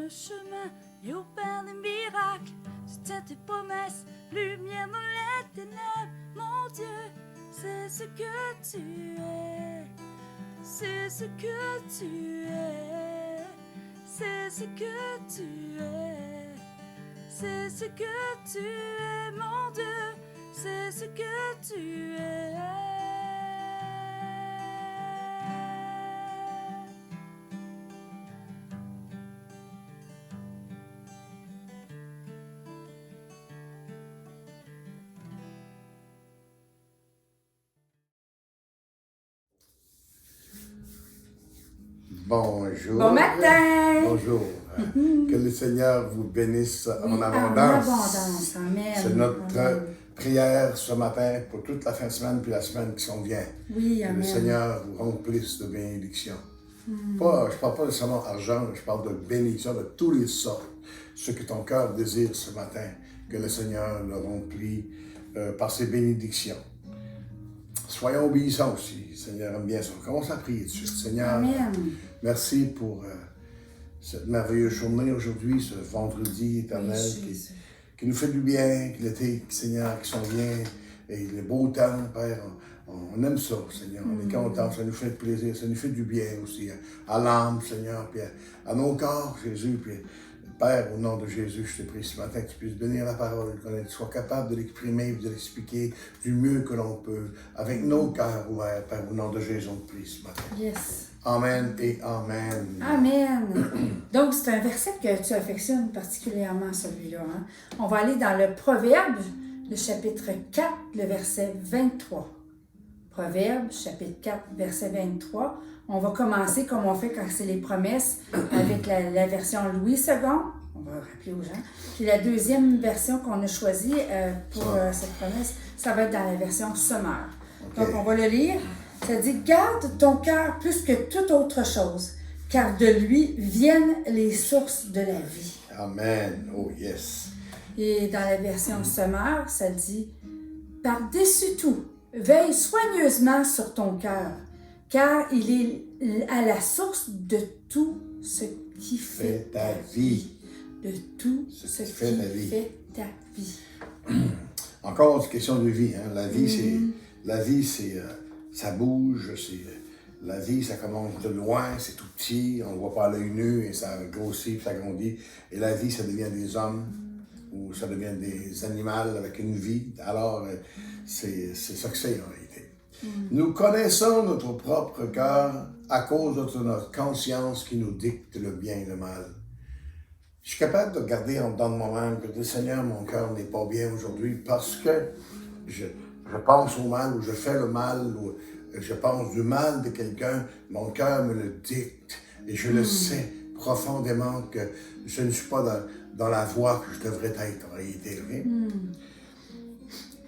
le chemin et opère des miracles. C'était tes promesses, lumière dans les ténèbres. Mon Dieu, c'est ce que tu es. C'est ce que tu es. C'est ce que tu es. C'est ce que tu es, mon Dieu. C'est ce que tu es. Bonjour. Bon matin. Bonjour. Que le Seigneur vous bénisse en abondance. En abondance. Amen. C'est notre Amen. prière ce matin pour toute la fin de semaine puis la semaine qui s'en vient. Oui, Que amen. le Seigneur vous remplisse de bénédictions. Je ne parle pas nécessairement d'argent, je parle de bénédictions de tous les sortes. Ce que ton cœur désire ce matin, que le Seigneur le remplisse par ses bénédictions. Soyons obéissants aussi. Le Seigneur aime bien ça. On commence à prier dessus. Seigneur, Amen. merci pour cette merveilleuse journée aujourd'hui, ce vendredi éternel Oui, qui nous fait du bien, que l'été, Seigneur, qui s'en vient, et le beau temps, Père, on aime ça, Seigneur. On est content, ça nous fait plaisir, ça nous fait du bien aussi à l'âme, Seigneur, puis à nos corps, Jésus, puis Père, au nom de Jésus, je te prie ce matin que tu puisses bénir la parole, que tu sois capable de l'exprimer, de l'expliquer du mieux que l'on peut, avec nos cœurs ouverts, Père, au nom de Jésus, on te prie ce matin. Yes. Amen et Amen. Amen. Donc, c'est un verset que tu affectionnes particulièrement, celui-là. Hein? On va aller dans le Proverbe, le chapitre 4, le verset 23. Proverbe, chapitre 4, verset 23. On va commencer comme on fait quand c'est les promesses, avec la version Louis II. On va rappeler aux gens. Puis la deuxième version qu'on a choisie pour cette promesse, ça va être dans la version Sommeur. Okay. Donc, on va le lire. Ça dit « Garde ton cœur plus que toute autre chose, car de lui viennent les sources de la vie. » Amen. Oh yes. Et dans la version Sommeur, ça dit « Par-dessus tout, veille soigneusement sur ton cœur, car il est à la source de tout ce qui fait ta vie. » De tout ce qui fait ta vie. Encore une question de vie. Hein? La vie, c'est ça bouge. La vie, ça commence de loin, c'est tout petit, on ne le voit pas à l'œil nu et ça grossit, ça grandit. Et la vie, ça devient des hommes ou ça devient des animaux avec une vie. Alors, c'est ça que c'est en réalité. Nous connaissons notre propre cœur à cause de notre conscience qui nous dicte le bien et le mal. Je suis capable de regarder en dedans de moi-même que, Seigneur, mon cœur n'est pas bien aujourd'hui parce que je pense au mal ou je fais le mal ou je pense du mal de quelqu'un, mon cœur me le dicte et je le sais profondément que je ne suis pas dans la voie que je devrais être en réalité.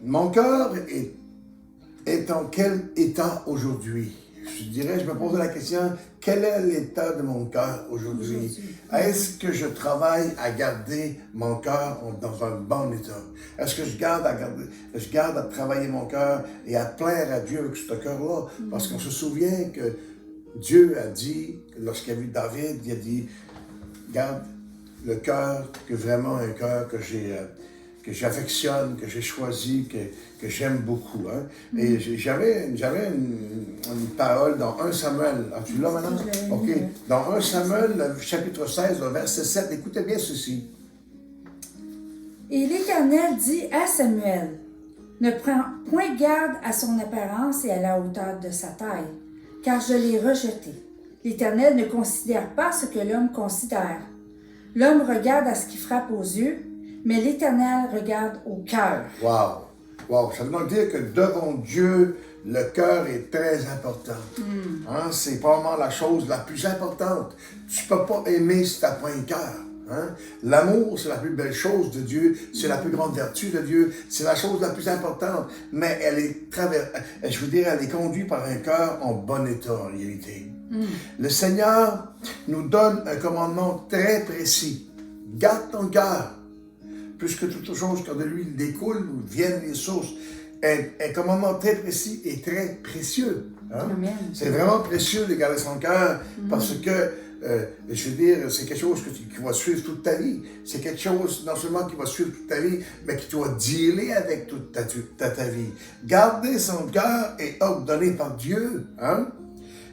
Mon cœur est en quel état aujourd'hui? Je me posais la question, quel est l'état de mon cœur aujourd'hui? Est-ce que je travaille à garder mon cœur dans un bon état? Est-ce que je garde à travailler mon cœur et à plaire à Dieu avec ce cœur-là? Parce qu'on se souvient que Dieu a dit, lorsqu'il a vu David, il a dit, garde le cœur, que vraiment un cœur que j'affectionne, que j'ai choisi, que j'aime beaucoup. Hein? Et j'avais une parole dans 1 Samuel. Ah, tu l'as maintenant? OK. Dans 1 Samuel, le chapitre 16, le verset 7, écoutez bien ceci. Et l'Éternel dit à Samuel, « Ne prends point garde à son apparence et à la hauteur de sa taille, car je l'ai rejeté. L'Éternel ne considère pas ce que l'homme considère. L'homme regarde à ce qui frappe aux yeux, mais l'Éternel regarde au cœur. » Wow! Wow! Ça veut donc dire que devant Dieu, le cœur est très important. Hein? C'est probablement la chose la plus importante. Tu ne peux pas aimer si tu n'as pas un cœur. Hein? L'amour, c'est la plus belle chose de Dieu, c'est la plus grande vertu de Dieu, c'est la chose la plus importante, mais elle est conduite par un cœur en bon état en réalité. Le Seigneur nous donne un commandement très précis. Garde ton cœur. Plus que toute chose, car de lui il découle, où viennent les sources. Un commandement très précis et très précieux. Hein? C'est vraiment précieux de garder son cœur parce que je veux dire, c'est quelque chose qui va suivre toute ta vie. C'est quelque chose, non seulement qui va suivre toute ta vie, mais qui doit dealer avec toute ta vie. Garder son cœur est ordonné par Dieu. Hein?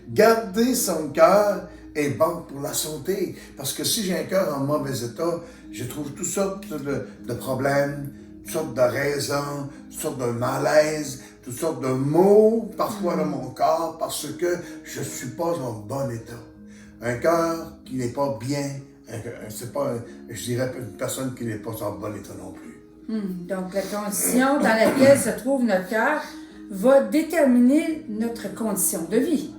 Garder son cœur est bon pour la santé. Parce que si j'ai un cœur en mauvais état, je trouve toutes sortes de problèmes, toutes sortes de raisons, toutes sortes de malaises, toutes sortes de maux, parfois dans mon corps, parce que je ne suis pas en bon état. Un cœur qui n'est pas bien, c'est pas, je dirais, une personne qui n'est pas en bon état non plus. Donc, la condition dans laquelle se trouve notre cœur va déterminer notre condition de vie.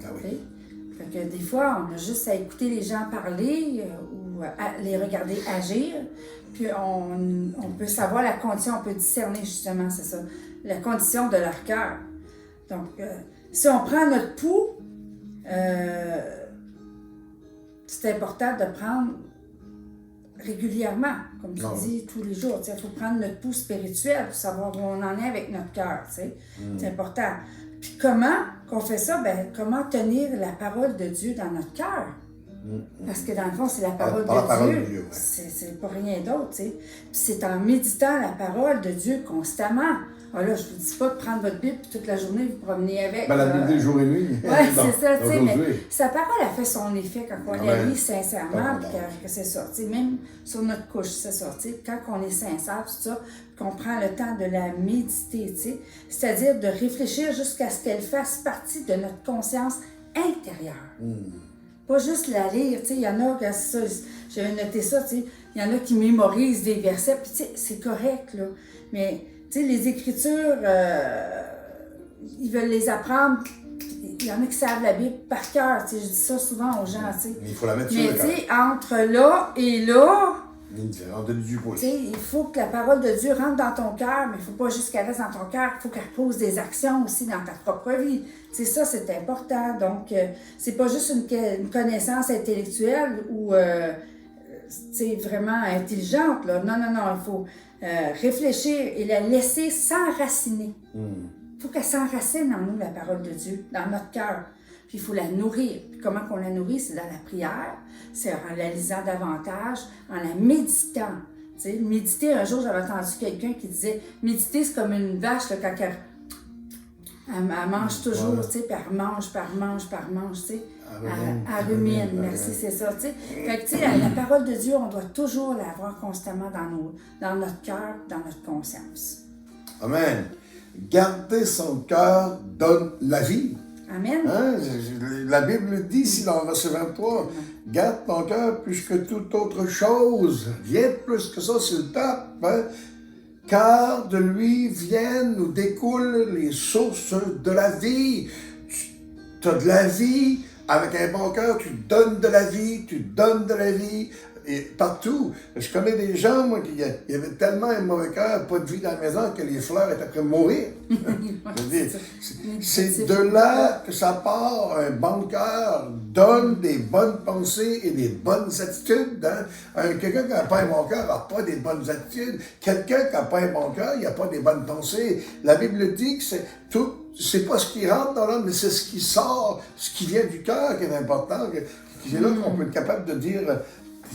Ah oui. Okay? Fait que des fois, on a juste à écouter les gens parler ou à les regarder agir, puis on peut savoir la condition, on peut discerner justement, c'est ça, la condition de leur cœur. Donc, si on prend notre pouls, c'est important de prendre régulièrement, comme tu dis, tous les jours. Il faut prendre notre pouls spirituel pour savoir où on en est avec notre cœur. C'est important. Puis comment qu'on fait ça? Ben, comment tenir la parole de Dieu dans notre cœur? Parce que dans le fond, c'est la parole de Dieu. Ouais. C'est pas rien d'autre. Puis c'est en méditant la parole de Dieu constamment. Ah là, je vous dis pas de prendre votre Bible toute la journée, vous promenez avec. Ben, la Bible, jour et nuit. Oui, c'est ça, tu sais, mais sa parole a fait son effet quand on la lit sincèrement, puis que c'est ça, tu sais, même sur notre couche, c'est ça, tu sais, quand on est sincère, tout ça, qu'on prend le temps de la méditer, tu sais, c'est-à-dire de réfléchir jusqu'à ce qu'elle fasse partie de notre conscience intérieure. Pas juste la lire, tu sais, il y en a, j'avais noté ça, tu sais, il y en a qui mémorisent des versets, puis tu sais, c'est correct, là, mais... Tu sais, les Écritures, ils veulent les apprendre. Il y en a qui savent la Bible par cœur. Tu sais, je dis ça souvent aux gens. Tu sais. Il faut la mettre sur le cœur. Mais tu sais, entre là et là, tu sais, il faut que la parole de Dieu rentre dans ton cœur, mais il ne faut pas juste qu'elle reste dans ton cœur. Il faut qu'elle pose des actions aussi dans ta propre vie. Tu sais, ça, c'est important. Donc, c'est pas juste une connaissance intellectuelle ou tu sais, vraiment intelligente. Là. Non, il faut... réfléchir et la laisser s'enraciner. Il faut qu'elle s'enracine en nous, la parole de Dieu, dans notre cœur. Puis il faut la nourrir. Puis comment qu'on la nourrit? C'est dans la prière, c'est en la lisant davantage, en la méditant. Tu sais, méditer, un jour, j'avais entendu quelqu'un qui disait, méditer, c'est comme une vache, là, quand elle mange toujours, tu sais, puis elle mange, tu sais. Elle rumine, merci, c'est ça, tu sais. Fait que, tu sais, la parole de Dieu, on doit toujours l'avoir constamment dans notre cœur, dans notre conscience. Amen. Garder son cœur donne la vie. Amen. Hein? La Bible dit ici dans le verset 23, garde ton cœur plus que toute autre chose. Bien plus que ça, c'est le top. Hein? Car de lui viennent ou découlent les sources de la vie. Tu as de la vie. Avec un bon cœur, tu donnes de la vie, et partout. Je connais des gens, moi, qui avaient tellement un mauvais cœur, pas de vie dans la maison, que les fleurs étaient prêtes à mourir. C'est de là que ça part. Un bon cœur donne des bonnes pensées et des bonnes attitudes. Hein? Quelqu'un qui n'a pas un bon cœur n'a pas des bonnes attitudes. Quelqu'un qui n'a pas un bon cœur, il n'a pas des bonnes pensées. La Bible dit que c'est tout. C'est pas ce qui rentre dans l'homme, mais c'est ce qui sort, ce qui vient du cœur qui est important. C'est là qu'on peut être capable de dire,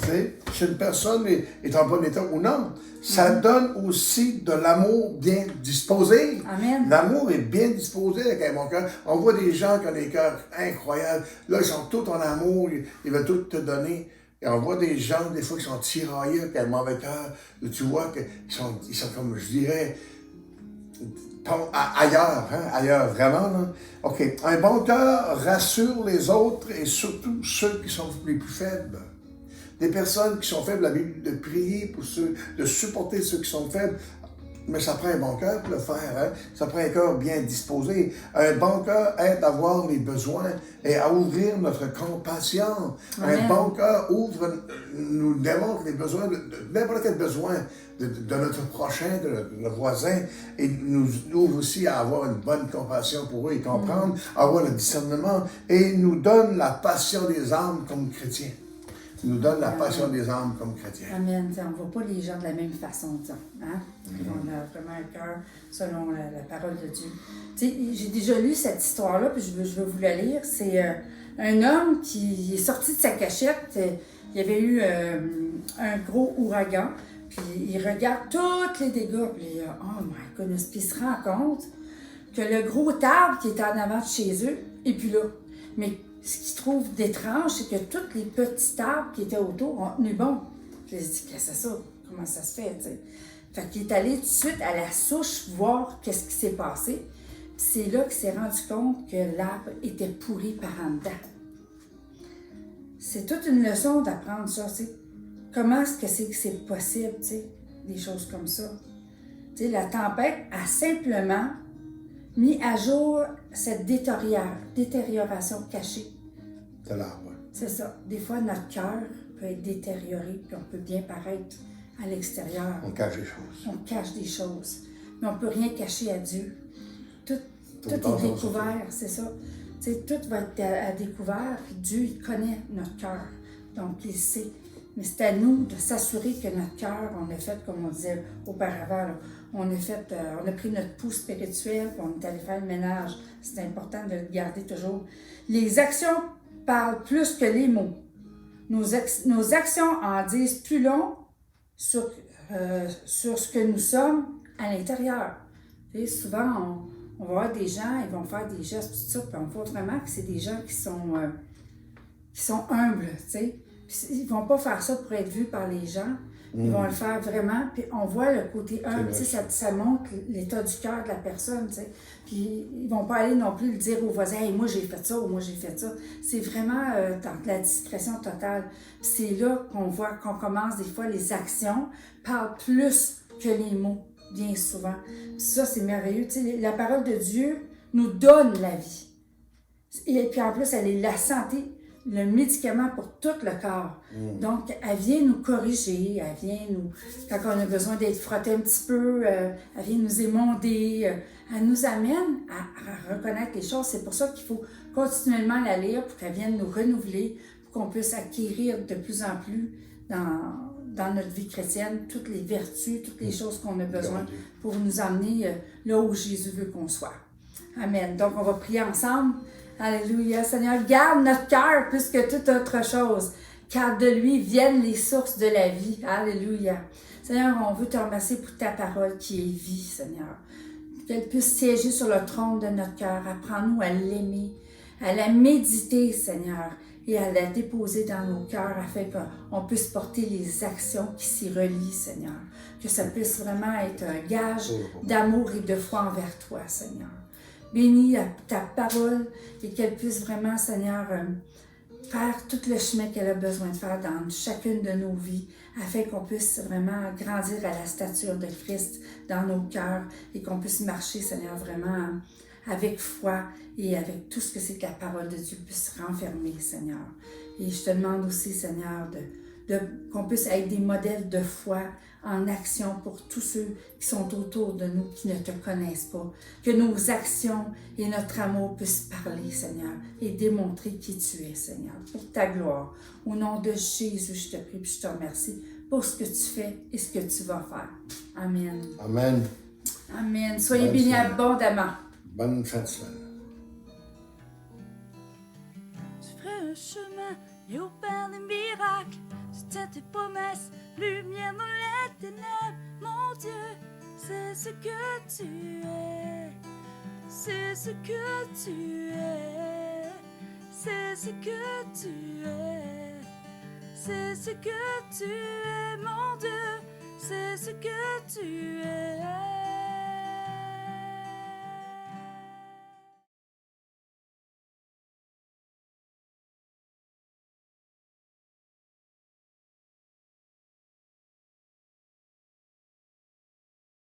tu sais, si une personne est en bon état ou non. Ça donne aussi de l'amour bien disposé. Amen. L'amour est bien disposé avec un bon cœur. On voit des gens qui ont des cœurs incroyables. Là, ils sont tous en amour, ils veulent tout te donner. Et on voit des gens, des fois, qui sont tiraillés avec un mauvais cœur. Tu vois qu'ils sont comme, je dirais, ailleurs, vraiment. Là. OK. Un bon cœur rassure les autres et surtout ceux qui sont les plus faibles. Des personnes qui sont faibles, la Bible de prier pour ceux, de supporter ceux qui sont faibles. Mais ça prend un bon cœur pour le faire. Hein? Ça prend un cœur bien disposé. Un bon cœur aide à voir les besoins et à ouvrir notre compassion. Amen. Un bon cœur nous démontre les besoins, de n'importe quel besoin de notre prochain, de notre voisin, et nous ouvre aussi à avoir une bonne compassion pour eux et comprendre, avoir le discernement, et nous donne la passion des âmes comme chrétiens. Nous donne la passion des âmes comme chrétiens. Amen. T'sais, on ne voit pas les gens de la même façon, disons. Hein? On a vraiment un cœur selon la parole de Dieu. T'sais, j'ai déjà lu cette histoire-là, puis je veux vous la lire. C'est un homme qui est sorti de sa cachette. Il y avait eu un gros ouragan. Puis il regarde tous les dégâts. Puis il dit, oh my goodness. Puis il se rend compte que le gros arbre qui était en avant de chez eux est plus là. Mais ce qu'il trouve d'étrange, c'est que tous les petits arbres qui étaient autour ont tenu bon. Puis il se dit, qu'est-ce que c'est ça? Comment ça se fait, tu sais? Fait qu'il est allé tout de suite à la souche voir qu'est-ce qui s'est passé. Puis c'est là qu'il s'est rendu compte que l'arbre était pourri par en dedans. C'est toute une leçon d'apprendre ça, tu sais. Comment est-ce que c'est possible, tu sais, des choses comme ça. Tu sais, la tempête a simplement mis à jour cette détérioration cachée. De l'arbre. C'est ça. Des fois, notre cœur peut être détérioré, puis on peut bien paraître à l'extérieur. On cache des choses. On cache des choses. Mais on ne peut rien cacher à Dieu. Tout est découvert, c'est ça. Tu sais, tout va être à découvert, puis Dieu, il connaît notre cœur. Donc, il sait. Mais c'est à nous de s'assurer que notre cœur, on a fait, comme on disait auparavant, là, on a pris notre pouls spirituel, puis on est allé faire le ménage. C'est important de le garder toujours. Les actions parlent plus que les mots. Nos actions en disent plus long sur ce que nous sommes à l'intérieur. Tu sais, souvent, on va voir des gens, ils vont faire des gestes, tout ça, puis on voit vraiment que c'est des gens qui sont humbles, tu sais. Ils vont pas faire ça pour être vus par les gens. Ils vont le faire vraiment. Puis on voit le côté humble. Tu sais, ça montre l'état du cœur de la personne. Tu sais. Puis ils vont pas aller non plus le dire aux voisins, hey, moi j'ai fait ça ou moi j'ai fait ça. C'est vraiment dans la discrétion totale. Puis c'est là qu'on voit qu'on commence des fois les actions parlent plus que les mots, bien souvent. Puis ça, c'est merveilleux. Tu sais, la parole de Dieu nous donne la vie. Et puis en plus, elle est la santé, le médicament pour tout le corps. Donc, elle vient nous corriger, elle vient nous, quand on a besoin d'être frotté un petit peu, elle vient nous émonder, elle nous amène à reconnaître les choses. C'est pour ça qu'il faut continuellement la lire pour qu'elle vienne nous renouveler, pour qu'on puisse acquérir de plus en plus dans notre vie chrétienne toutes les vertus, toutes les choses qu'on a besoin pour nous emmener là où Jésus veut qu'on soit. Amen. Donc, on va prier ensemble. Alléluia. Seigneur, garde notre cœur plus que toute autre chose, car de lui viennent les sources de la vie. Alléluia. Seigneur, on veut te remercier pour ta parole qui est vie, Seigneur. Qu'elle puisse siéger sur le trône de notre cœur. Apprends-nous à l'aimer, à la méditer, Seigneur, et à la déposer dans nos cœurs afin qu'on puisse porter les actions qui s'y relient, Seigneur. Que ça puisse vraiment être un gage d'amour et de foi envers toi, Seigneur. Bénis ta parole et qu'elle puisse vraiment, Seigneur, faire tout le chemin qu'elle a besoin de faire dans chacune de nos vies, afin qu'on puisse vraiment grandir à la stature de Christ dans nos cœurs et qu'on puisse marcher, Seigneur, vraiment avec foi et avec tout ce que c'est que la parole de Dieu puisse renfermer, Seigneur. Et je te demande aussi, Seigneur, qu'on puisse être des modèles de foi en action pour tous ceux qui sont autour de nous, qui ne te connaissent pas. Que nos actions et notre amour puissent parler, Seigneur, et démontrer qui tu es, Seigneur, pour ta gloire. Au nom de Jésus, je te prie et je te remercie pour ce que tu fais et ce que tu vas faire. Amen. Amen. Amen. Soyez bénis abondamment. Bonne fin de semaine. Tu ferais un chemin et opères des miracles. Tu tiens tes promesses, lumière dans les ténèbres. Mon Dieu, c'est ce que tu es. C'est ce que tu es. C'est ce que tu es. C'est ce que tu es, mon Dieu. C'est ce que tu es.